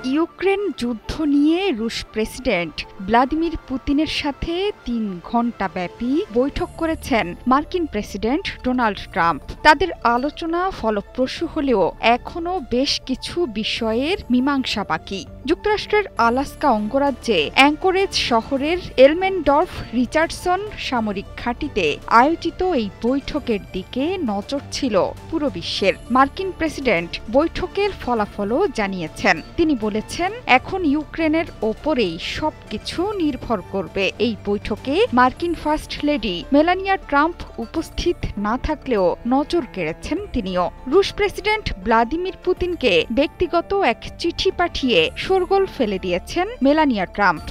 Ukraine যুদ্ধ নিয়ে রুশ প্রেসিডেন্ট ভ্লাদিমির পুতিনের সাথে ৩ ঘণ্টাব্যাপী বৈঠক করেছেন মার্কিন প্রেসিডেন্ট ডোনাল্ড ট্রাম্প। তাদের আলোচনা ফলপ্রসূ হলেও এখনও বেশ কিছু বিষয়ের মীমাংসা বাকি। যুক্তরাষ্ট্রের আলাস্কা অঙ্গরাজ্যে অ্যাঙ্করেজ শহরের এলমেনডর্ফ রিচার্ডসন সামরিক ঘাঁটিতে আয়োজিত এই বৈঠকের দিকে নজর ছিল পুরো বিশ্বের। মার্কিন প্রেসিডেন্ট বৈঠকের ফলাফলও জানিয়েছেন। তিনি বলেছেন, এখন ইউক্রেনের ওপরেই সবকিছু নির্ভর করবে। এই বৈঠকে মার্কিন ফার্স্ট লেডি মেলানিয়া ট্রাম্প উপস্থিত না থাকলেও নজর কেড়েছেন তিনিও। রুশ প্রেসিডেন্ট ভ্লাদিমির পুতিনকে ব্যক্তিগত এক চিঠি পাঠিয়ে শোরগোল ফেলে দিয়েছেন মেলানিয়া ট্রাম্প।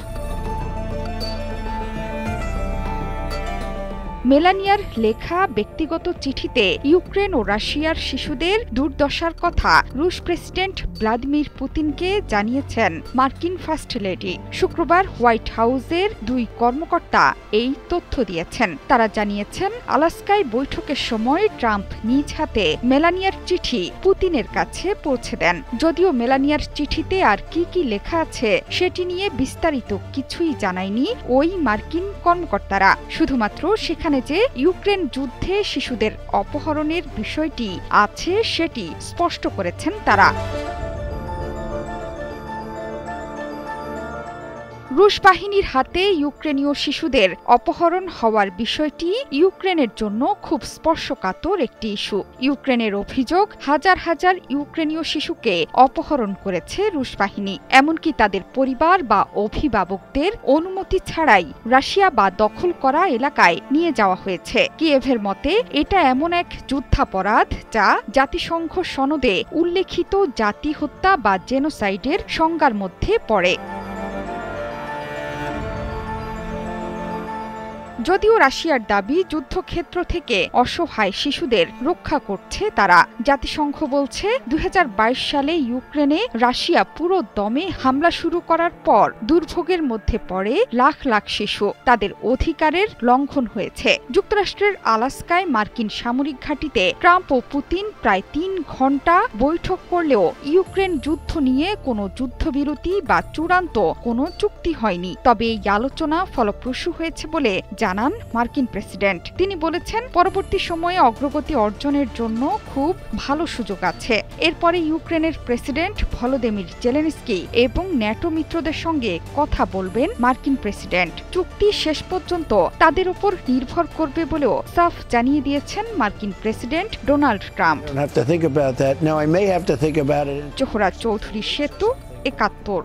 মেলানিয়ার লেখা ব্যক্তিগত চিঠিতে ইউক্রেন ও রাশিয়ার শিশুদের দুর্দশার কথা রুশ প্রেসিডেন্ট ভ্লাদিমির পুতিনকে জানিয়েছেন মার্কিন ফার্স্ট লেডি। শুক্রবার হোয়াইট হাউসের 2 কর্মকর্তা এই তথ্য দিয়েছেন। তারা জানিয়েছেন, আলাস্কায় বৈঠকের সময় ট্রাম্প নিজ হাতে মেলানিয়ার চিঠি পুতিনের কাছে পৌঁছে দেন। যদিও মেলানিয়ার চিঠিতে আর কি কি লেখা আছে সেটি নিয়ে বিস্তারিত কিছুই জানায়নি ওই মার্কিন কর্মকর্তারা। শুধুমাত্র সেখানে যে ইউক্রেন যুদ্ধে শিশুদের অপহরণের বিষয়টি আছে সেটি স্পষ্ট করেছেন তারা। রুশ বাহিনীর হাতে ইউক্রেনীয় শিশুদের অপহরণ হওয়ার বিষয়টি ইউক্রেনের জন্য খুব স্পর্শকাতর একটি ইস্যু। ইউক্রেনের অভিযোগ, হাজার হাজার ইউক্রেনীয় শিশুকে অপহরণ করেছে রুশ বাহিনী। এমনকি তাদের পরিবার বা অভিভাবকদের অনুমতি ছাড়াই রাশিয়া বা দখল করা এলাকায় নিয়ে যাওয়া হয়েছে। কিয়েভের মতে এটা এমন এক যুদ্ধাপরাধ যা জাতিসংঘ সনদে উল্লেখিত জাতি হত্যা বা জেনোসাইডের সংজ্ঞার মধ্যে পড়ে। যদিও রাশিয়ার দাবি, যুদ্ধক্ষেত্র থেকে অসহায় শিশুদের রক্ষা করছে তারা। জাতিসংঘ বলছে, 2022 সালে ইউক্রেনে রাশিয়া পুরো দমে হামলা শুরু করার পর দুর্ভোগের মধ্যে পড়ে লাখ লাখ শিশু। তাদের অধিকারের লঙ্ঘন হয়েছে। যুক্তরাষ্ট্রের আলাস্কায় মার্কিন সামরিক ঘাঁটিতে ট্রাম্প ও পুতিন প্রায় 3 ঘণ্টা বৈঠক করলেও ইউক্রেন যুদ্ধ নিয়ে কোনো যুদ্ধবিরতি বা চূড়ান্ত কোনো চুক্তি হয়নি। তবে এই আলোচনা ফলপ্রসূ হয়েছে বলে জানান মার্কিন প্রেসিডেন্ট। তিনি বলেছেন, পরবর্তী সময়ে অগ্রগতি অর্জনের জন্য খুব ভালো সুযোগ আছে। এরপরে ইউক্রেনের প্রেসিডেন্ট ভলোদিমির জেলেনস্কি এবং ন্যাটো মিত্রদের সঙ্গে কথা বলবেন মার্কিন প্রেসিডেন্ট। চুক্তি শেষ পর্যন্ত তাদের উপর নির্ভর করবে বলেও সাফ জানিয়ে দিয়েছেন মার্কিন president Donald Trump. Zohra Chowdhury, সেতু, 71।